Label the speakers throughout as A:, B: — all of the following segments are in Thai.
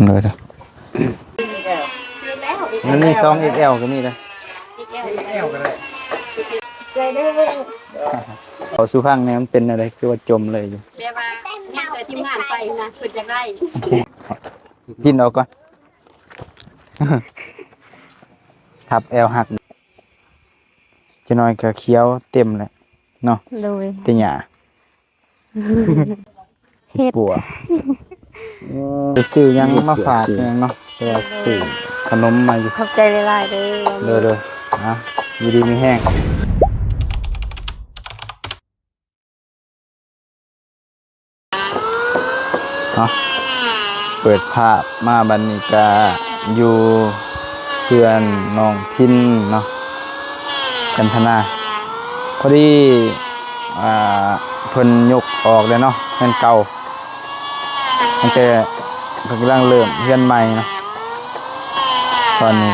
A: เลยเด้อมันมี2 XL ก็มีเด้อ
B: XL ก็ได้
C: เลยเด้อ
A: เขาสุพังเนี่ยมันเป็นอะไรคือว่าจมเลยอยู่
C: เดี๋ยวมาเนี่ยเกิดที่งานไปนะคุณจะได้
A: พินเอาก่อน ทับแอลหักจะน้อยก็เคี้ยวเต็มเลยเนาะ
C: เลย
A: แต่หญ้า
C: เฮ็ด
A: ปัวไปซื้อยังมาฝากยังเนาะแต่ว่าซื้อขนมมาอยู่
C: ขอบใจหลายๆเด้อ
A: เลยนะอยู่ดีมีแห้งเนาะเปิดภาพมาบันนี้ก็อยู่เพื่อนน้องพินเนาะกันธนาพอดีเพิ่นยกออกเลยเนาะเงินเก่าตั้งแต่เพิ่นกำลังเริ่มเงินใหม่เนาะตอนนี้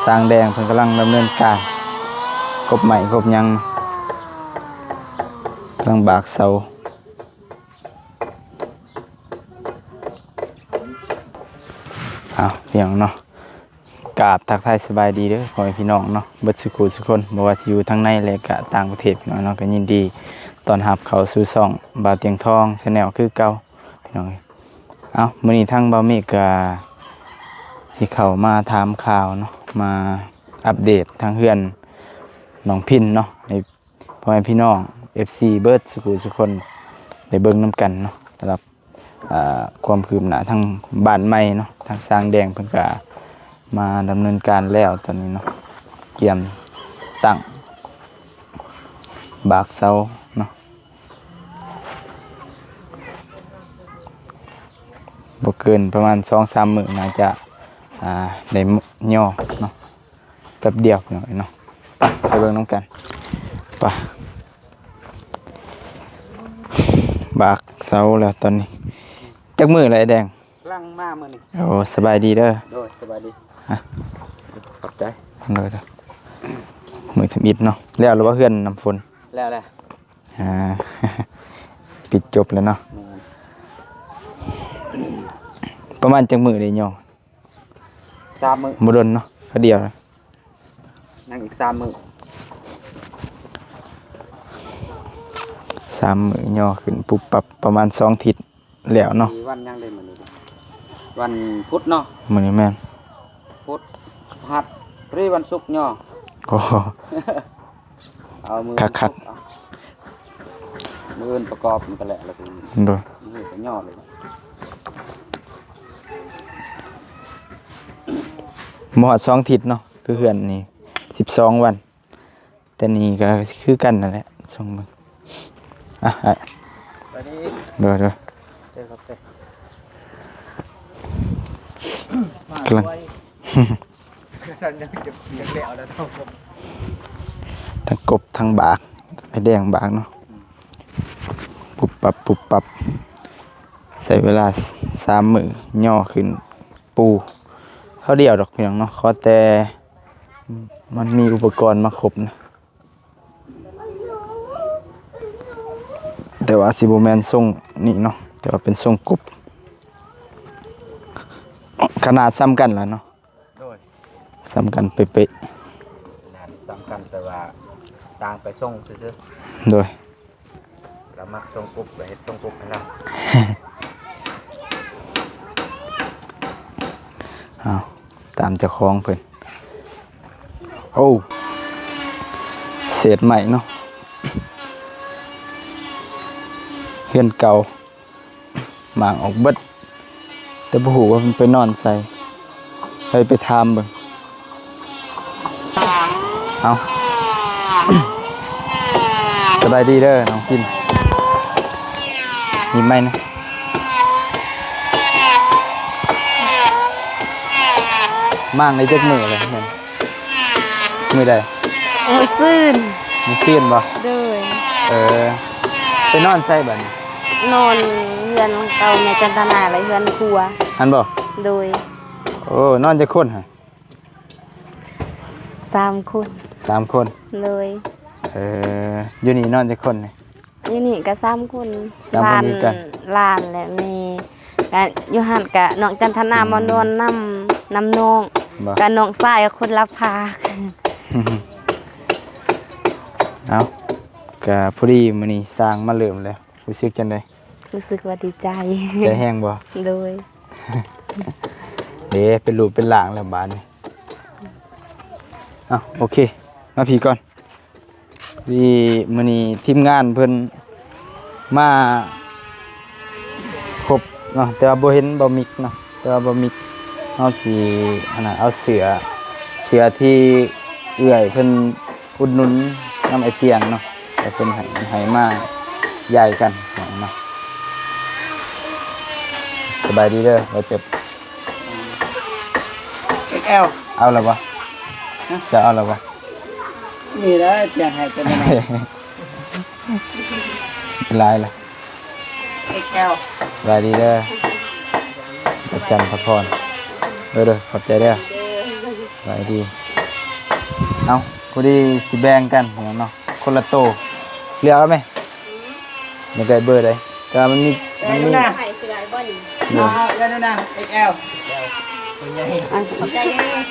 A: สร้างแดงเพิ่นกำลังดำเนินการกบใหม่กบยังกำลังบากเสาเพียงเนาะกราบทักทายสบายดีเด้อพ่อแม่พี่น้องเนาะเบิดสุขุทุกคนบ่ว่าสิอยู่ทั้งในและก็ต่างประเทศพี่น้องเนาะก็ยินดีต้อนรับเข้าสู่ช่องบ่าวเตียงทองแชนแนลคือเก่าพี่น้องมื้อนี้ทางบ่าวเมฆก็สิเข้ามาถามข่าวเนาะมาอัปเดตทางเฮือนน้องพินเนาะให้พ่อแม่พี่น้อง FC เบิดสุขุทุกคนได้เบิ่งนํกันเนาะสำหรับความคืบหน้าทางบ้านใหม่เนาะทางสร้างแดงเพิ่นก็มาดำเนินการแล้วตอนนี้เนาะเกี่ยมตั้งบากเสาเนาะบ่เกินประมาณ 2-3 มื้อน่าจะได้ย่อเนาะแป๊บเดียวหน่อยเนาะไปเบิ่งนำกันไปบากเสาแล้วตอนนี้จักมื้อแล้วไอ้แดง
B: ลังมามื้อนี้
A: โอ้สบายดีเด้อ
B: โดยสบายดีขอบใจ
A: เลยเด้อมือทำอิฐเนาะแล้วหรือว่าเฮือนน้ำฝน
B: แล้วแหละ
A: ปิดจบแล้วเนาะประมาณจักมื้อได้ย่อ
B: 3 มื้อ
A: บ่ดนเนาะเขาเดียวนะ
B: นั่งอีก3 มื้อ
A: 3 มื้อย่อขึ้นปุ๊บปับประมาณ2 ทิศแล้วเนาะ
B: มีวันยังได้มื้อนี้วันพุธเนาะ
A: มื้อนี้แม่น
B: พุธพฤหัสหรือวันศุกร์ย่อ
A: โอ้
B: เอามือ
A: คัก
B: มืออื่นประกอบมันก็แหละแล้วก็
A: โดย
B: มือก็ย่อเลย
A: บ่ฮอด2 ทิศเนาะคือเฮือนนี่12 วัน แต่นี่ก็คือกันนั่นแหละส่งเบิ่ง
B: ไปดี
A: เด้อ
B: เด้อครับเด้อก
A: ำลัง
B: ฉันยังแล้วแล้วครับ
A: ทั้งกบทั้งบากไอ้แดงบากเนาะปุบปับใช้เวลา3 มื้อย่อขึ้นปูเขาเดียวดอกเพียงเนาะขอแต่มันมีอุปกรณ์มาครบนะแต่ว่าสิบ่แม่นทรงนี่เนาะแต่ว่าเป็นทรงกบขนาดซ้ำกันแล้วเนาะ
B: โดย
A: ซ้ำกันเป๊ะ
B: สำคัญแต่ว่าต่างไปส่งซื่อ
A: ๆโดย
B: ๆเรามักส่งปุ๊บไปเฮ็ดส่งปุ๊บให้เรา
A: ตามเจ้าของเพิ่นโอ้เศษใหม่เนาะเฮือนเก่าหมางออกเบิดแต่บ่ฮู้ว่ามันไปนอนใส่ไปถามเบิ่งเอา สบายดีเด้อน้องพินมีไหมนะมั่งในจักมือเลยแม่นมือใด
C: โอ้ยซื่น
A: มันเสียนบ่
C: เด้อ
A: ไปนอนใส่บัดนี้
C: นอนเฮือนเก่าในจันทนาเลยเฮือนครัว
A: หันบ่
C: โดย
A: โอ้นอนจักคนฮะ
C: 3 คน
A: 3 คน
C: เลย
A: อยู่นี่นอนจักคนนี่
C: อยู่นี่ก็3 คน
A: สามคนอยู่กัน
C: หลานและแม่ ก็อยู่หั่นกะน้องจันทนามานอนน้ำน้อง
A: บ่
C: กะน้องชายกับคนละพา
A: เอาก็พอดีมื้อนี้สร้างมาเริ่มแล้วรู้สึกจังได๋
C: รู้สึกว่าดีใจ
A: ใจแห้งบ่
C: โดย
A: เด้เป็นรูปเป็นหลางแล้วบาดนี้โอเคมาพี่ก่อนพี่มื้อนี้ทีมงานเพิ่นมาครบเนาะแต่ว่าบ่เห็นบ่มิกเนาะแต่ว่าบ่มิกเฮาสิอันน่ะเอาเสือที่เอื้อยเพิ่นอุดหนุนนำไอเตียงเนาะแต่เพิ่นให้มาใหญ่กันเนาะสบายดีเด้อเราเจ็บ
B: XL
A: เอาแล้วบ่จะเอาแล้วบ่
B: นี่นะเตียงให้เป็นยังไง
A: เป็นไรล่ะ
B: XL
A: สบายดีเด้อประจันพักผ่อนเด้อขอบใจเด้อสบายดีเอาพอดีสิแบ่งกันเนาะคนละโตเลือกเอาไหมไม่ได้เบอร์เลยแต่มันมี
C: ไข่เสือบ่นี่
B: เอาเดี๋ยวนะ XL
C: ขอบใจ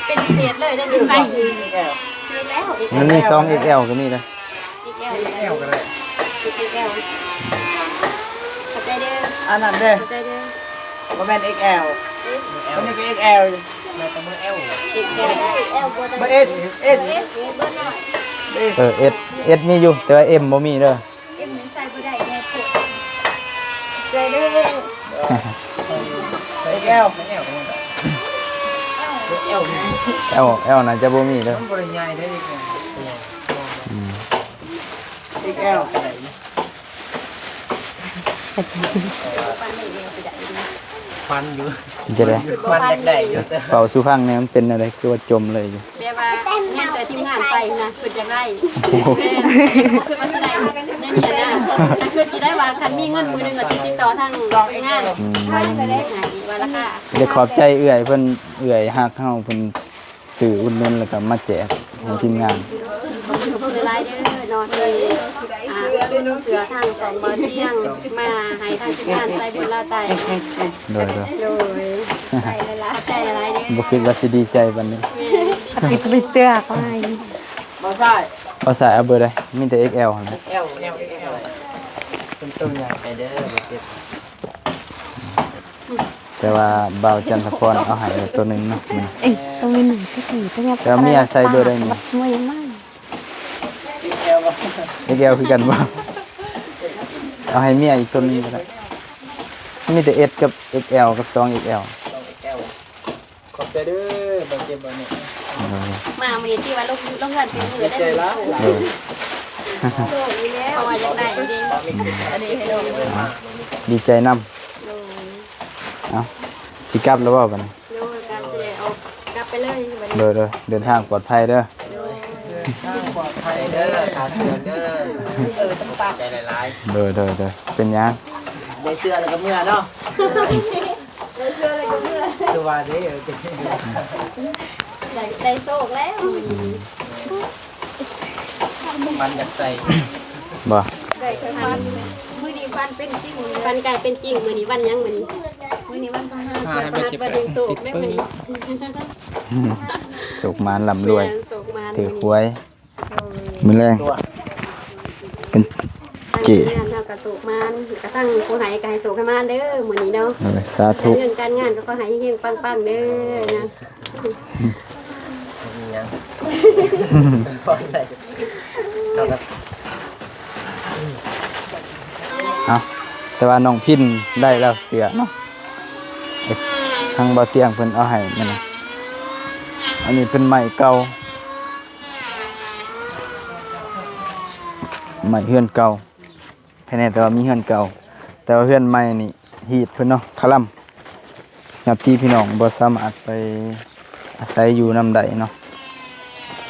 C: เป็นพิเศษเลยได้ใส่
B: XL
C: แล้ว
A: มันมี2 XL ก็มีเลย
B: XL ก็ได้
C: ขอบใจเด้อ
B: อันนั้นเด้อ
C: ขอบใจเด้อ
B: บ่แม่น XL อันนี้ก็ XL
C: เอลบ่ได้
B: บ่ S S
C: เบอร์น้อย
A: S มีอยู่แต่ว่า M บ่มีเด้อ
C: เอ็มใส่บ่ได้แน่ปวด
B: ใจเด้อ XL
A: L น่าจะบ่มีเด้อ
B: บ่ได้ใหญ่เด้อ XL ก็ได้ ฟันอยู่
A: จะได้
B: ฟันได้อยู่แต่
A: เป่าสู่ข้างเนี่ยมันเป็นอะไรคือว่าจมเลยอยู่
C: แม่ว่าเนี่ยแต่ทีมงานไปนะเพิ่นจะได้
A: โอ้โห
C: คือว่าสิได้ในนี้นะเพิ่นสิได้ว่าคันมีเงินมื้อนึงก็สิติดต่อทางงานว่าจะได้ไหนว่าราคา
A: เดี๋ยวขอบใจเอื่อยเพิ่นเอื่อยฮักเฮาเพิ่นสื่ออุดหนุนแล้วก็มาแจกให้ทีมงาน
C: หลายเด้อนอนเลยเป็นเสือทางสองบ่เที่ยงมาให้ทางทีมงานใส่บุญลาไต
A: โดย
C: โดยใส่หลายใจหลายเด้อ
A: บ่คิดว่าสิดีใจบัดนี้
C: ปิดไปเตือกไป
B: บ่ใช่
A: เอาใส่เอาเบอร์ใดมีแต่ XL หั่นนะ
B: L เป็นตัวใหญ่ไปเด้อบ่เจ็บ
A: แต่ว่าเบาจันทพรเอาให้ตัวหนึงเนาะมัน
C: เอ้ยต้องมีหนึ่งที่สี่ต้อง
A: แต่เมียใส่เบอร์ใดนี่
C: มวยมาก
B: XL บ่
A: XL คือกันบ่เอาให้เมียอีกตัวหนึงก็ได้มีแต่ S กับ XL กับ 2XL
B: XL ขอบใจเด้อบ่เจ็บบ่เนี่ย
C: มาวันนี้ที่ว่าลงเงินเป็นหมื่น
B: ใจ
C: ได้
B: ร้าย
A: เออ
C: เพราะว่าอยากได้จริง
B: อันนี้ให้ดู
A: ดีใจนํเอาสิกลับแล้วบ่บัดนี้
C: ดูการจะเอากลับไปเลยวันนี้
A: เด้อเดินทางปลอดภัยเด้อ
B: ปลอดภัยเด้อขาเสือเด้อต้องปากใจหลาย
A: เด้อเป็นหยัง
B: ๆได้เสื้อแล้วก็เมื่อเนาะตัวว่าเด้อ
C: ได้โชคแล้ว
B: มันอยากใส่
A: บ่
C: ได้ฟันมือนี้ฟันเป็นจริงฟันกลายเป็นจริงมือนี้วันยังมือนี้มือนี้วันพฤหัสวันเป็นโศกได้มือนี้
A: สุขมานร่ำรวย
C: โศกมา
A: ถือหวยมื้อแรง
B: ตัว
A: เป็น
C: เจีงานเท่ากับโศกมานกระทั่งผู้หายกายโศกให้มานเด้อมือนี้เนาะ
A: สาธุ
C: เงินการงานก็ขอให้เฮงๆปังๆเด้อนะ
B: มียังพอใส่
A: เอาแต่ว่าน้องพินได้แล้วเสือเนาะไอ้ทางบ่อเตียงเพิ่นเอาให้มันนะอันนี้เป็นไม้เก่าไม้เฮือนเก่าภายในแต่ว่ามีเฮือนเก่า แต่ว่าเฮือนใหม่นี่ฮีดเพิ่นเนาะคลัมญาติพี่น้องบ่สามารถไปอาศัยอยู่นำใดเนาะ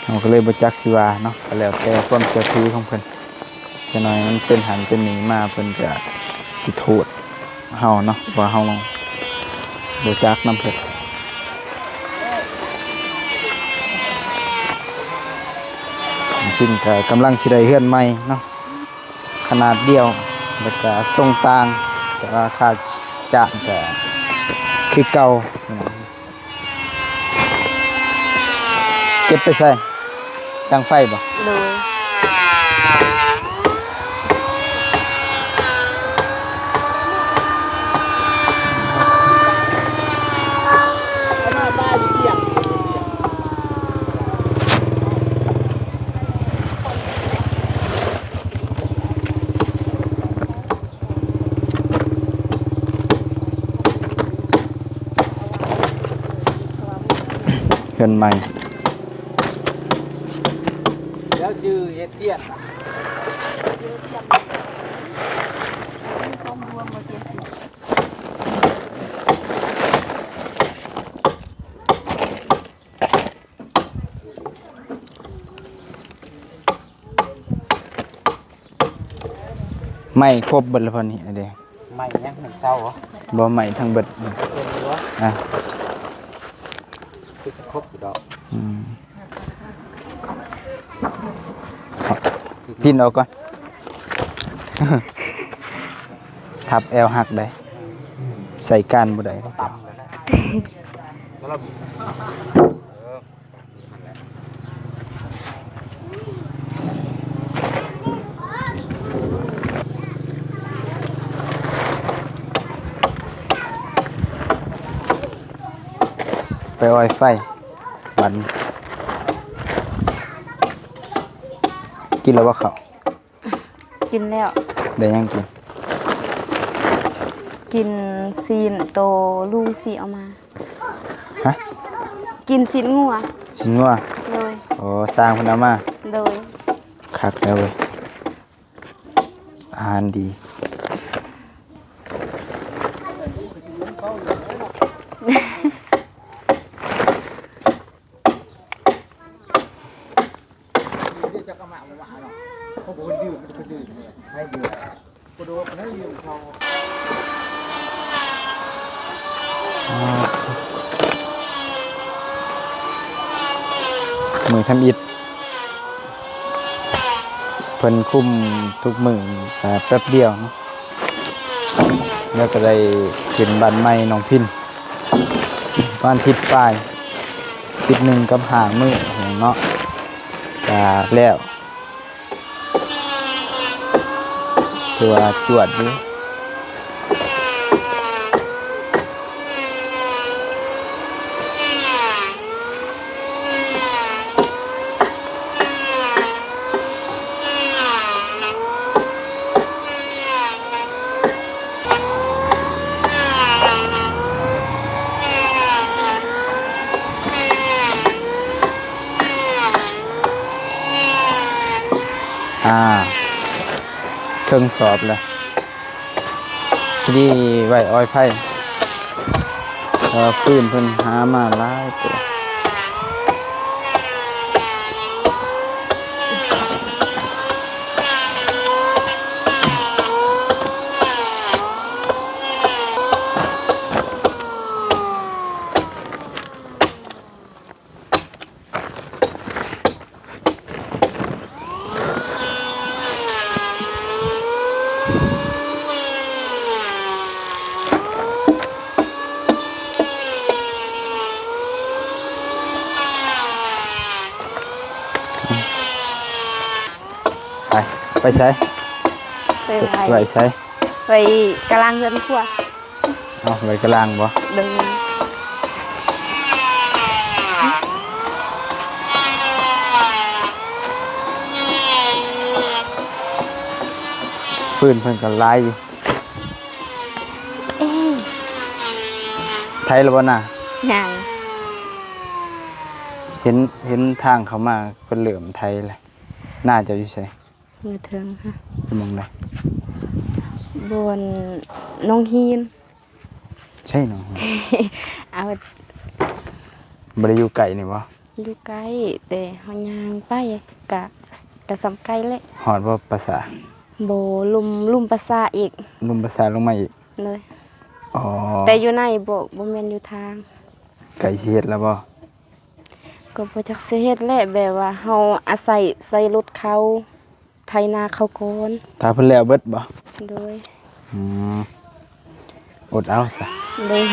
A: เราก็เลยบ่จักสิว่าเนาะก็แล้วแต่ความเชื่อถือของเพิ่นจะหน่อยมันเป็นหันเป็นหนีมาเพิ่นก็สิโทษเฮาเนาะว่าเฮาบ่จักนำเพิ่นจริงก็กำลังสิได้เฮือนใหม่เนาะขนาดเดียวแล้วก็ทรงต่างแต่ว่าค่าจ้างก็ คือเก่าเก็บไปใส่ดังไฟบ่
C: โดย
A: เฮือนใหม่
B: แล้วชื่อเฮ็ดเตี้ยน
A: ไม่ครบเบิดแล้วพอนี่เด้
B: ไม่ยังไม่เศร้าเหรอ
A: บ่ใหม่ทั้งเบิด
B: เส้นหัว
A: อ่ะ
B: คือจะครบอยู่ดอก
A: อืมพินออกก่อน ทับแอวหักได้ ใส่ก้านบ่ได้เด้อจ้ะ
B: ต่ำเลยนะแล้วเราเออ
A: ไปอ้อยไฟบันกินแล้วบ่ข้าว
C: กินแล้ว
A: ได้ยังกิน
C: กินซีนโตลุงสีเอามา
A: ฮะ
C: กินซีนงัว
A: สินว่า
C: โดย
A: โอ้สร้างเพิ่นเอามา
C: โดย
A: คักแล้วเว้ยอาหารดี
B: จะกระหม่อมหวานหรอกเขาบอกว่าดื่มมันจะดื่มให้ดื่มกูดูมันให้ดื่มเขา
A: มือทำอิฐเพิ่นคุมทุกมื้อแต่แป๊บเดียวเนาะแล้วก็ได้ขึ้นบ้านใหม่น้องพินบ้านทิศปลายทิศหนึ่งกับห่างมือเนาะก็แล้วตัวจวดอยู่เครื่องสอบเลยที่ไว้อ้อยไผ่ฟื้นเพิ่นหามาหลายตัวไปใช้
C: ไปไว้
A: ไว้ใช้
C: ไปกำลังเรือนครัว
A: เอาไว้กลางบ่
C: เดิน
A: ฟื้นเพิ่นก็หลายอยู่
C: เอ๊ะ
A: ไทยแล้วบ่น่ะ
C: ยัง
A: เห็นทางเขามาเพิ่นเหลื่อมไทยเลยน่าจะอยู่ไส
C: มือถึงฮะ
A: มองได้
C: บนน้องฮีน
A: ใช่เนาะ
C: เอา
A: บ่ได้อยู่ไกลนี่บ่
C: อยู่ใกล้แต่เฮาย่างไปกะสำไกลเลย
A: ฮอดบ่ภาษา
C: โบลุ่มภาษาอีก
A: ลุมภาษาลงมาอีก
C: เลย
A: อ๋อ
C: แต่อยู่ในบ่แม่นอยู่ทาง
A: ไกลสิเฮ็ดแล้วบ่
C: ก็บ่จักสิเฮ็ดแหละแบบว่าเฮาอาศัยใส่รถเขาไถนาเขาก่อน
A: ถ้าเพิ่นแล้วเบิดบ่
C: โดย
A: อืม อดเอาซะ
C: เลย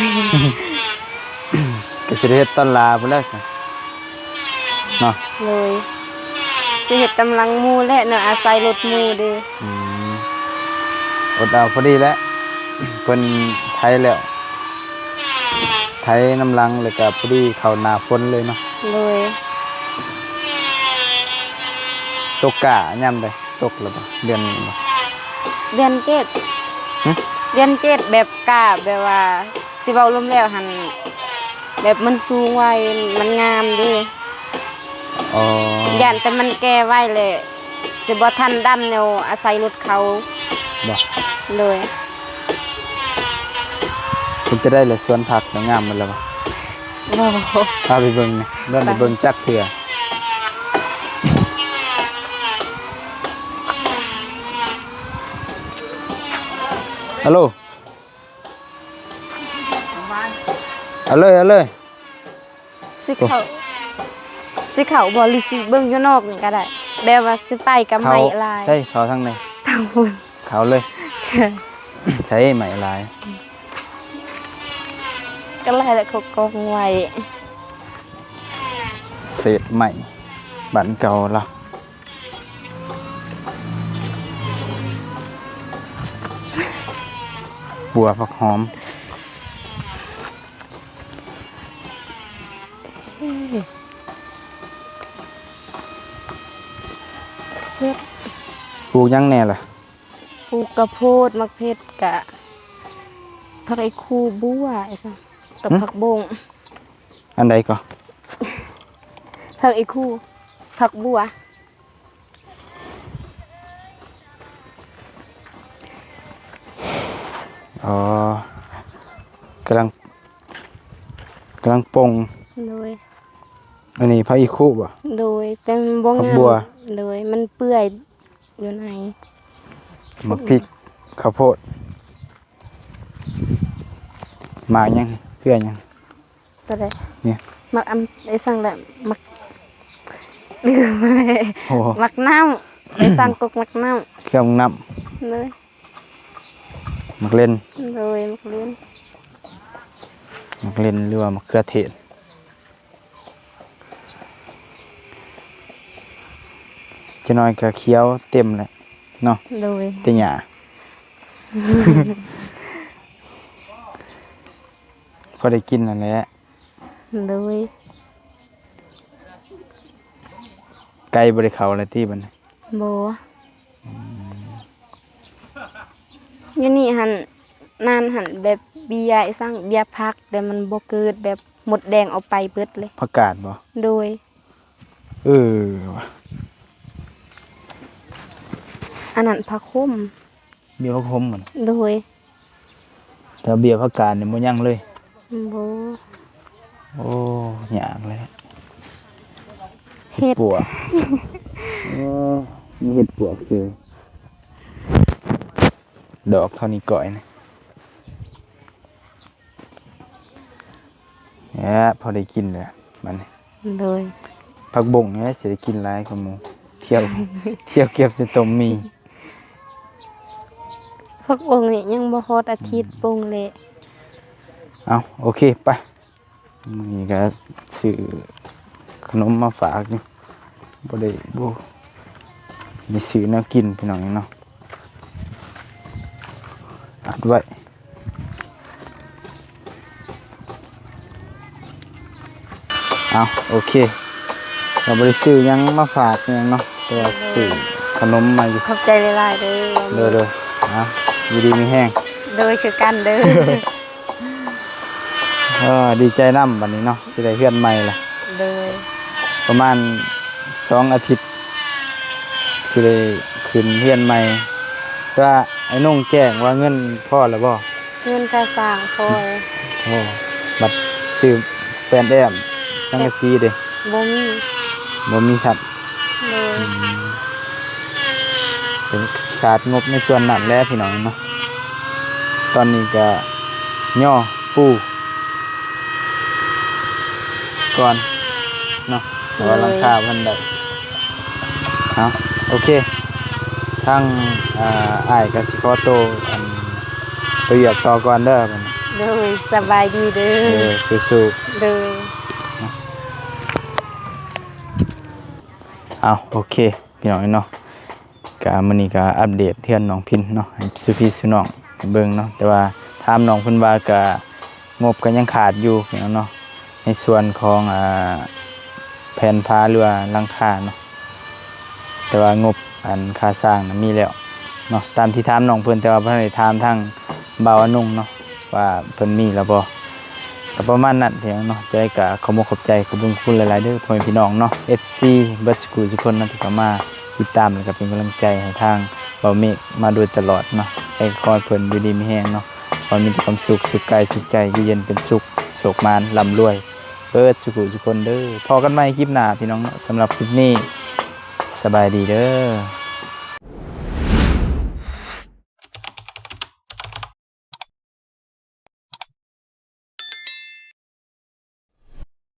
A: ก็สิได้เฮ็ดต้นลาพุ่นแล้วซะเนาะ
C: เลยสิเฮ็ดกำลังหมู่และเนาะอาศัยรถหมู่เด้อ
A: อืมอดเอาพอดีแล้วเพิ่นไถแล้วไถน้ำลังแล้วก็พอดีเข้าหน้าฝนเลยเนาะ
C: เลย
A: ตกกะย่ำได้ตกแล้วบ่เดือนนี้บ่
C: เดือนเจ็ด
A: หึ
C: เดือนเจ็ดแบบกล้าแบบว่าสิเว้าลมแล้วหันแบบมันสูงไว้มันงามเด้
A: อ๋อ
C: ย่านแต่มันแก่ไว้เลยสิบ่ทันดำแนวอาศัยรถเขา
A: บ่
C: เลย
A: เพิ่นจะได้ละสวนผักแล้วงามหมดแล้วบ่
C: บ่
A: พาไปเบิ่งนี่เบิ่งไปเบิ่งจักเทื่อฮัลโหลเอาเลย
C: สิเขาบ่หรือสิเบิ่งอยู่นอกนี่ก็ได้แบบว่าสิไปกับ
A: เขา
C: ไม้ลาย
A: ใช่เขาทางไหน
C: ทางพุ่น
A: เขาเลย ใช้ไหมลาย
C: ก็เลยแล้วเขากองไว้
A: เศษใหม่บันเก่าละบัวผักหอม
C: เสื้อ
A: ปลูกยังแน่ล่ะ
C: ปลูกกระโพดมะเพ็ดกะผักไอ้คูบัวไอ้ซะกับผักบง
A: อันใดก็
C: ผักไอ้คูผักบัว
A: อ๋อกำลังปง
C: โดย
A: อันนี้พระอีคุบ่
C: โดยแต่มันบ่
A: ผัก
C: งาม
A: บัว
C: โดยมันเปื่อยอยู่ใน
A: มะพริกข้าวโพดหมากยังเกลือยัง
C: ก็ได้
A: เนี่ย
C: มักอำได้สั่งแหละมักลืมไปเลย
A: โอ้โห
C: มักน้ำได้สั่งกกมักน้
A: เครื่องน้
C: ำเลย
A: ำมักเล่น
C: เลยมักเลี้ยน
A: มักเล่นหรือว่ามะเขือเทศจะน้อยก็เคี้ยวเต็มเลยเนาะ
C: เลย
A: แต่หญ้า ก็ได้กินนั่นแหละ
C: เลย
A: ไก่บ่ได้เข้าเลยที่บัดนี้
C: โบอยู่นี่หันนานหันแบบเบียร์ไอ้สั่งเบียร์พักแต่มันบ่เกิดแบบหมดแดงเอาไปเบิดเลย
A: ผักกาดบ่
C: โดย
A: เออว่ะ
C: อันนั้นผักคุ้ม
A: เบียร์ผักขมเหมือน
C: โดย
A: แต่เบียร์ผักกาดนี่บ่ยังเลย
C: โบ
A: โอ้ยากเลย
C: เฮ็ด
A: ปวกมีเห็ดปวกคือดอกเท่านี้ก่อยนะเนี่ยพอได้กินเลยมันนี่
C: โดย
A: ผักบงเนี่ยจะได้กินหลายกว่าหมูเที่ยว เที่ยวเก็บใส่ต้มมี
C: พักองค์นี่ยังบ่ฮอดอาทิตย์ปงเลย
A: เอาโอเคไปนี่ก็ซื้อขนมมาฝากนี่บ่ได้บ่มีซื้อแนวกินพี่น้องเนาะอัดไว้เอาโอเคเราบ่ได้ซื้อหยังมาฝากหยังเนาะแต่ว่าซื้อขนมมาอยู่
C: ขอบใจหลายๆเด้อ
A: เด้อๆนะอยู่ดีมีแห้ง
C: โดยคือกันเด้อ
A: ดีใจนำบัดนี้เนาะสิได้เฮือนใหม่ล่ะ
C: โดย
A: ประมาณ2 อาทิตย์สิได้ขึ้นเฮือนใหม่ว่าไอ้นุ่งแจ้งว่าเงินพ่อแล้วบ่
C: เงินค่าสร้างพอ
A: โอ้บัดซื้อแป้นแอมสังกะสีเด้
C: บ่มี
A: บ่มีครับ
C: โดย
A: เป็นขาดงบในส่วนนั้นแล้วพี่น้องเนาะตอนนี้ก็ย่อปูก่อนเนาะแต่ว่าหลังคาเพิ่นได้เอาโอเคทางอ้ายก็สิขอตัวไปเหยียบต่อก่อนเด้อบัดนี้
C: สบายดีเด้อ
A: สู้
C: เด้อ
A: ๆเอาโอเคพี่น้องเนาะก็มื้อนี้ก็อัปเดตเทื่อนน้องพินเนาะให้สุพี่สุน้องให้เบิ่งเนาะแต่ว่าถามน้องเพิ่นว่าก็งบก็ยังขาดอยู่พี่น้องเนาะในส่วนของแผ่นผ้าหรือว่าหลังคาเนาะแต่ว่างบอันค่าสร้างน่ะมีแล้วเนาะตามที่ถามน้องเพิ่นแต่ว่าเพิ่นได้ถามทางบ่าวอนุ่งเนาะว่าเพิ่นมีแล้วบ่ก็ประมาณนั้นพี่น้องเนาะจะได้ก็ขอบคุณขอบใจขอบคุณหลายๆเด้อพ่อแม่พี่น้องเนาะ FC เบิดสกูทุกคนเนาะที่เข้ามาติดตามแล้วก็เป็นกำลังใจให้ทางบ่าวเมฆมาโดยตลอดเนาะให้คอยเพิ่นอยู่ดีมีแรงเนาะขอมีแต่ความสุขสุขกายสุขใจอยู่เย็นเป็นสุขโศกมานร่ำรวยเบิดสุขทุกคนเด้อพอกันใหม่คลิปหน้าพี่น้องเนาะสำหรับคลิปนี้สบายดีเด้อ